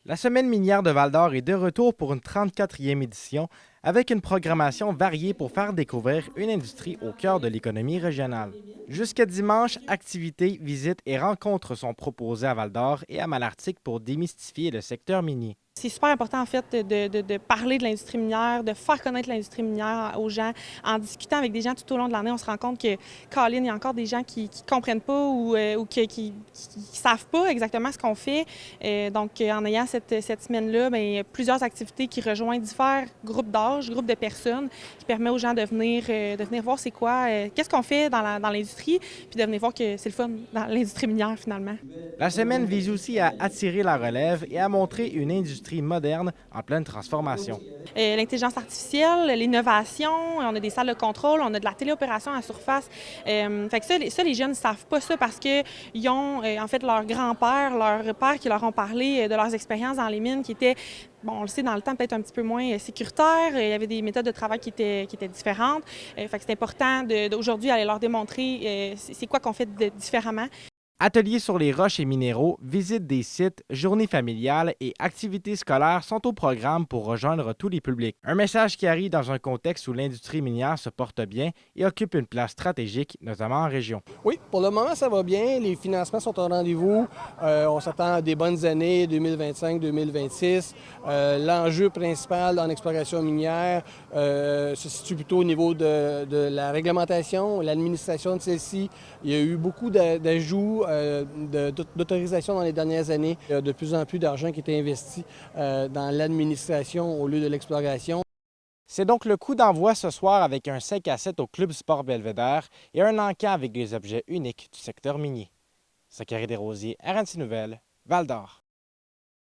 La semaine minière de Val-d'Or est de retour pour une 34e édition avec une programmation variée pour faire découvrir une industrie au cœur de l'économie régionale. Jusqu'à dimanche, activités, visites et rencontres sont proposées à Val-d'Or et à Malartic pour démystifier le secteur minier. C'est super important, en fait, de parler de l'industrie minière, de faire connaître l'industrie minière aux gens. En discutant avec des gens tout au long de l'année, on se rend compte que, Colin, il y a encore des gens qui ne comprennent pas ou qui savent pas exactement ce qu'on fait. Donc, en ayant cette semaine-là, bien, plusieurs activités qui rejoignent divers groupes d'âge, groupes de personnes, qui permettent aux gens de venir voir c'est quoi, qu'est-ce qu'on fait dans l'industrie, puis de venir voir que c'est le fun dans l'industrie minière, finalement. La semaine vise aussi à attirer la relève et à montrer une industrie moderne en pleine transformation. L'intelligence artificielle, l'innovation, on a des salles de contrôle, on a de la téléopération à surface. Fait que les jeunes ne savent pas ça parce qu'ils ont en fait leur grand-père, leur père qui leur ont parlé de leurs expériences dans les mines qui étaient, bon, on le sait, dans le temps peut-être un petit peu moins sécuritaires. Il y avait des méthodes de travail qui étaient différentes. Fait que c'est important d'aujourd'hui aller leur démontrer c'est quoi qu'on fait différemment. Ateliers sur les roches et minéraux, visites des sites, journées familiales et activités scolaires sont au programme pour rejoindre tous les publics. Un message qui arrive dans un contexte où l'industrie minière se porte bien et occupe une place stratégique, notamment en région. Oui, pour le moment, ça va bien. Les financements sont au rendez-vous. On s'attend à des bonnes années 2025-2026. L'enjeu principal en exploration minière se situe plutôt au niveau de la réglementation, l'administration de celle-ci. Il y a eu beaucoup d'ajouts, d'autorisation dans les dernières années. Il y a de plus en plus d'argent qui est investi dans l'administration au lieu de l'exploration. C'est donc le coup d'envoi ce soir avec un 5 à 7 au Club Sport Belvédère et un encan avec des objets uniques du secteur minier. Zachary Desrosiers, RNC Nouvelles, Val-d'Or.